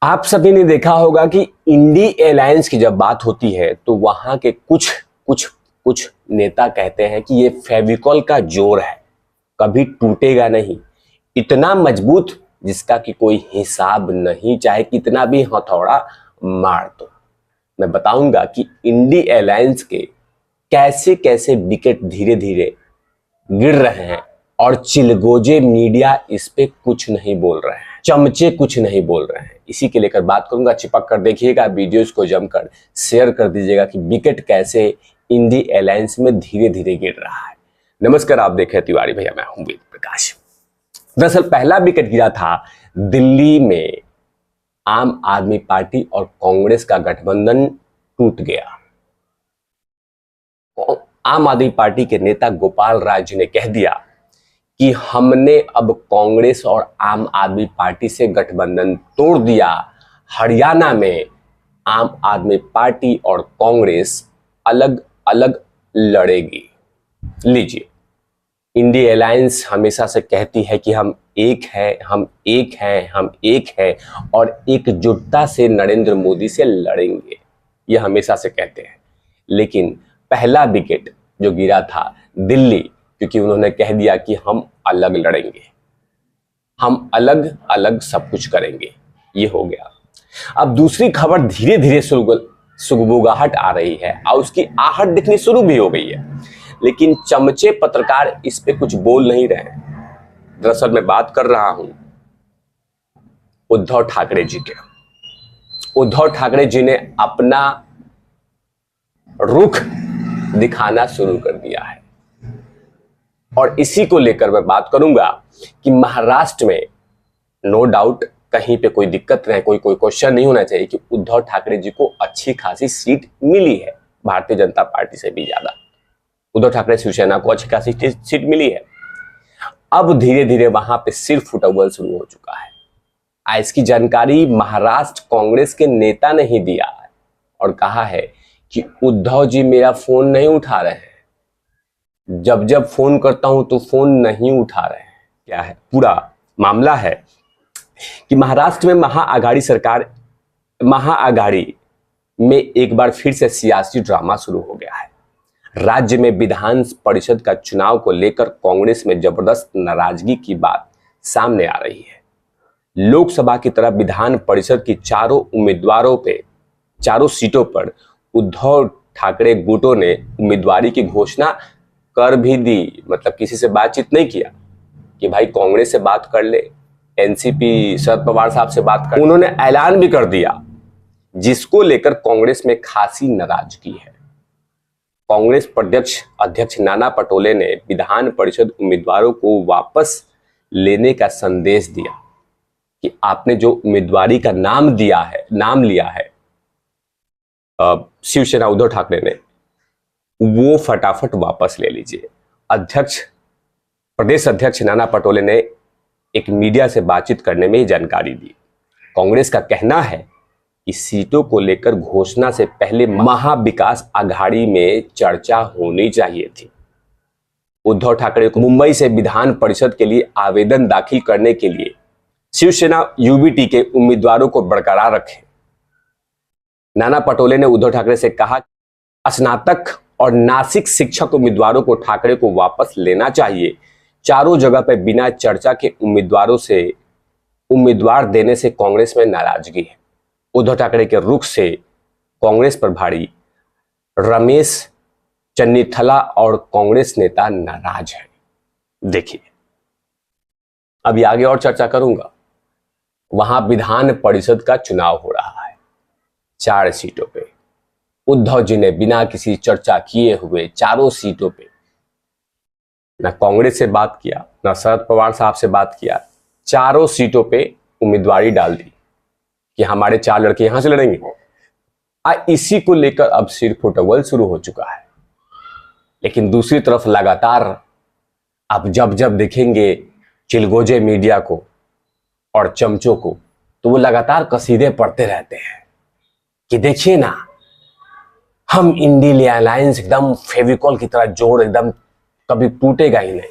आप सभी ने देखा होगा कि इंडी एलायंस की जब बात होती है तो वहां के कुछ कुछ कुछ नेता कहते हैं कि ये फेविकॉल का जोर है, कभी टूटेगा नहीं, इतना मजबूत जिसका कि कोई हिसाब नहीं, चाहे कितना भी हथौड़ा मार दो। मैं बताऊंगा कि इंडी एलायंस के कैसे कैसे विकेट धीरे धीरे गिर रहे हैं और चिलगोजे मीडिया इस पे कुछ नहीं बोल रहे हैं, चमचे कुछ नहीं बोल रहे हैं। इसी के लेकर बात करूंगा, चिपक कर देखिएगा, वीडियोस को जमकर शेयर कर दीजिएगा कि विकेट कैसे इंडी एलायंस में धीरे धीरे गिर रहा है। नमस्कार, आप देख रहे हैं तिवारी भैया, मैं हूं वेद प्रकाश। दरअसल पहला विकेट गिरा था दिल्ली में, आम आदमी पार्टी और कांग्रेस का गठबंधन टूट गया। आम आदमी पार्टी के नेता गोपाल राय जी ने कह दिया कि हमने अब कांग्रेस और आम आदमी पार्टी से गठबंधन तोड़ दिया। हरियाणा में आम आदमी पार्टी और कांग्रेस अलग अलग लड़ेगी। लीजिए, इंडी अलायंस हमेशा से कहती है कि हम एक हैं, हम एक हैं, हम एक हैं और एकजुटता से नरेंद्र मोदी से लड़ेंगे, ये हमेशा से कहते हैं। लेकिन पहला विकेट जो गिरा था दिल्ली, क्योंकि उन्होंने कह दिया कि हम अलग लड़ेंगे, हम अलग अलग सब कुछ करेंगे, ये हो गया। अब दूसरी खबर धीरे धीरे सुगबुगाहट आ रही है और उसकी आहट दिखनी शुरू भी हो गई है, लेकिन चमचे पत्रकार इस पे कुछ बोल नहीं रहे। दरअसल मैं बात कर रहा हूं उद्धव ठाकरे जी के। उद्धव ठाकरे जी ने अपना रुख दिखाना शुरू कर दिया है और इसी को लेकर मैं बात करूंगा कि महाराष्ट्र में नो डाउट कहीं पे कोई दिक्कत नहीं, कोई क्वेश्चन नहीं होना चाहिए कि उद्धव ठाकरे जी को अच्छी खासी सीट मिली है, भारतीय जनता पार्टी से भी ज्यादा उद्धव ठाकरे शिवसेना को अच्छी खासी सीट मिली है। अब धीरे धीरे वहां पे सिर फुटबॉल शुरू हो चुका है। इसकी जानकारी महाराष्ट्र कांग्रेस के नेता ने ही दिया है और कहा है कि उद्धव जी मेरा फोन नहीं उठा रहे हैं, जब जब फोन करता हूं तो फोन नहीं उठा रहे हैं। क्या है पूरा मामला है कि महाराष्ट्र में महाआघाड़ी में एक बार फिर से सियासी ड्रामा शुरू हो गया है। राज्य में विधान परिषद का चुनाव को लेकर कांग्रेस में जबरदस्त नाराजगी की बात सामने आ रही है। लोकसभा की तरह विधान परिषद की चारों सीटों पर उद्धव ठाकरे गुटों ने उम्मीदवारी की घोषणा कर भी दी। मतलब किसी से बातचीत नहीं किया कि भाई कांग्रेस से बात कर ले, एनसीपी शरद पवार साहब से बात कर। उन्होंने ऐलान भी कर दिया, जिसको लेकर कांग्रेस में खासी नाराजगी है। कांग्रेस प्रदेश अध्यक्ष नाना पटोले ने विधान परिषद उम्मीदवारों को वापस लेने का संदेश दिया कि आपने जो उम्मीदवारी का नाम लिया है शिवसेना उद्धव ठाकरे ने, वो फटाफट वापस ले लीजिए। प्रदेश अध्यक्ष नाना पटोले ने एक मीडिया से बातचीत करने में ही जानकारी दी। कांग्रेस का कहना है कि सीटों को लेकर घोषणा से पहले महाविकास आघाड़ी में चर्चा होनी चाहिए थी। उद्धव ठाकरे को मुंबई से विधान परिषद के लिए आवेदन दाखिल करने के लिए शिवसेना यूबीटी के उम्मीदवारों को बरकरार रखें। नाना पटोले ने उद्धव ठाकरे से कहा स्नातक और नासिक शिक्षक उम्मीदवारों को ठाकरे को वापस लेना चाहिए। चारों जगह पर बिना चर्चा के उम्मीदवार देने से कांग्रेस में नाराजगी है। उद्धव ठाकरे के रुख से कांग्रेस प्रभारी रमेश चन्नीथला और कांग्रेस नेता नाराज हैं। देखिए, अभी आगे और चर्चा करूंगा। वहां विधान परिषद का चुनाव हो रहा है 4 सीटों पे। उद्धव जी ने बिना किसी चर्चा किए हुए चारों सीटों पे ना कांग्रेस से बात किया, ना शरद पवार साहब से बात किया, चारों सीटों पे उम्मीदवारी डाल दी कि हमारे 4 लड़के यहां से लड़ेंगे। इसी को लेकर अब सिर फुटबॉल शुरू हो चुका है। लेकिन दूसरी तरफ लगातार अब जब देखेंगे चिलगोजे मीडिया को और चमचों को, तो वो लगातार कसीदे पढ़ते रहते हैं कि देखिए ना, हम इंडी अलायंस एकदम फेविकॉल की तरह जोड़, एकदम कभी टूटेगा ही नहीं,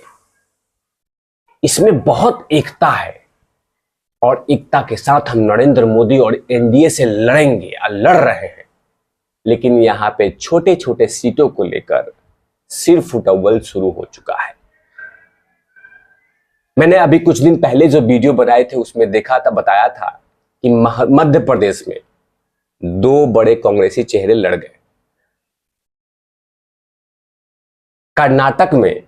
इसमें बहुत एकता है, और एकता के साथ हम नरेंद्र मोदी और एनडीए से लड़ेंगे या लड़ रहे हैं। लेकिन यहां पे छोटे छोटे सीटों को लेकर सिर फुटअव्वल शुरू हो चुका है। मैंने अभी कुछ दिन पहले जो वीडियो बनाए थे उसमें देखा था, बताया था कि मध्य प्रदेश में 2 बड़े कांग्रेसी चेहरे लड़ गए। कर्नाटक में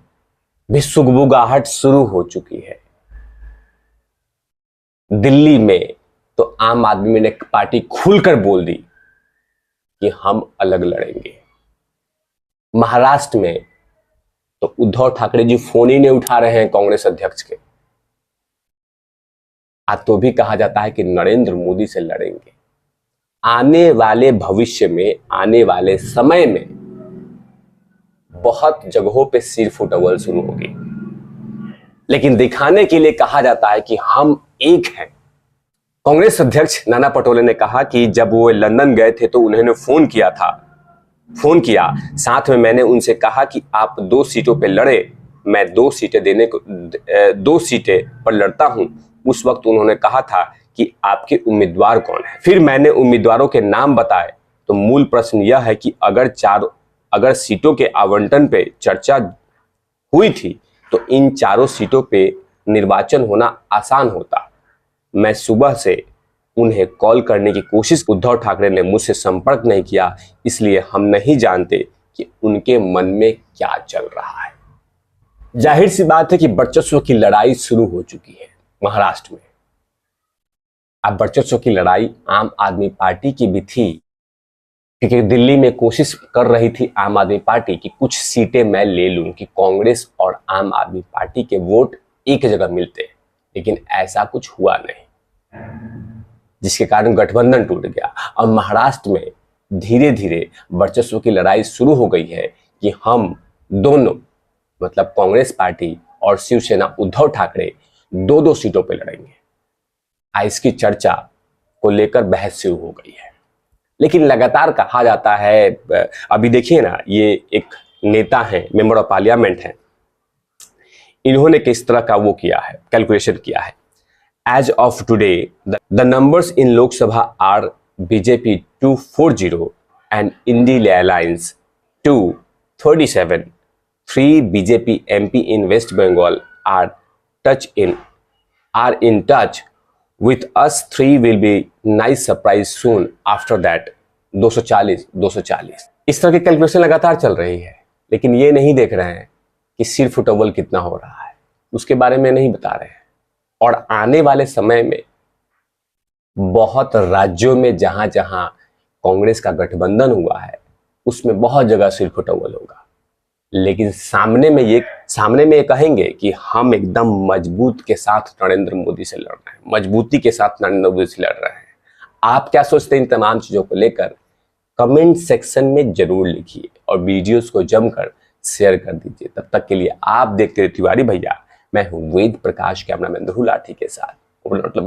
भी सुगबुगाहट शुरू हो चुकी है। दिल्ली में तो आम आदमी ने पार्टी खुलकर बोल दी कि हम अलग लड़ेंगे। महाराष्ट्र में तो उद्धव ठाकरे जी फोन ही नहीं उठा रहे हैं कांग्रेस अध्यक्ष के। आज तो भी कहा जाता है कि नरेंद्र मोदी से लड़ेंगे। आने वाले भविष्य में, आने वाले समय में बहुत जगहों पे सिर फुटअव्वल शुरू होगी, लेकिन दिखाने के लिए कहा जाता है कि हम एक हैं। कांग्रेस अध्यक्ष नाना पटोले ने कहा कि जब वो लंदन गए थे तो उन्होंने फोन किया, साथ में मैंने उनसे कहा कि आप 2 सीटों पे लड़े, मैं 2 सीटें पर लड़ता हूं। उस वक्त उन्होंने कहा था कि आपके उम्मीदवार कौन है। फिर मैंने उम्मीदवारों के नाम बताए तो मूल प्रश्न यह है कि अगर सीटों के आवंटन पे चर्चा हुई थी तो इन 4 सीटों पे निर्वाचन होना आसान होता। मैं सुबह से उन्हें कॉल करने की कोशिश, उद्धव ठाकरे ने मुझसे संपर्क नहीं किया, इसलिए हम नहीं जानते कि उनके मन में क्या चल रहा है। जाहिर सी बात है कि वर्चस्व की लड़ाई शुरू हो चुकी है महाराष्ट्र में। अब वर्चस्व की लड़ाई आम आदमी पार्टी की भी थी, क्योंकि दिल्ली में कोशिश कर रही थी आम आदमी पार्टी की कुछ सीटें मैं ले लूं कि कांग्रेस और आम आदमी पार्टी के वोट एक जगह मिलते, लेकिन ऐसा कुछ हुआ नहीं, जिसके कारण गठबंधन टूट गया। और महाराष्ट्र में धीरे धीरे वर्चस्व की लड़ाई शुरू हो गई है कि हम दोनों, मतलब कांग्रेस पार्टी और शिवसेना उद्धव ठाकरे 2-2 सीटों पर लड़ेंगे। इसकी चर्चा को लेकर बहस शुरू हो गई है। लेकिन लगातार कहा जाता है, अभी देखिए ना, ये एक नेता हैं, मेंबर ऑफ पार्लियामेंट हैं, इन्होंने किस तरह का वो किया है, कैलकुलेशन किया है। As of today the numbers in Lok Sabha are BJP 240 and Indi alliance 237, 3 BJP MP in West Bengal are in touch with us, 3 will be nice surprise soon after that। 240 इस तरह की कैलकुलेशन लगातार चल रही है, लेकिन ये नहीं देख रहे हैं कि सिर फुटअव्वल कितना हो रहा है, उसके बारे में नहीं बता रहे हैं। और आने वाले समय में बहुत राज्यों में जहां जहां कांग्रेस का गठबंधन हुआ है उसमें बहुत जगह सिर फुटअव्वल होगा, लेकिन सामने में ये कहेंगे कि हम एकदम मजबूत के साथ नरेंद्र मोदी से लड़ रहे हैं, मजबूती के साथ नरेंद्र मोदी से लड़ रहे हैं। आप क्या सोचते हैं इन तमाम चीजों को लेकर? कमेंट सेक्शन में जरूर लिखिए और वीडियोस को जमकर शेयर कर दीजिए। तब तक के लिए आप देखते रहिए तिवारी भैया। मैं हूं वेद प्रकाश, कैमरामैन ध्रुव लाठी के साथ। मतलब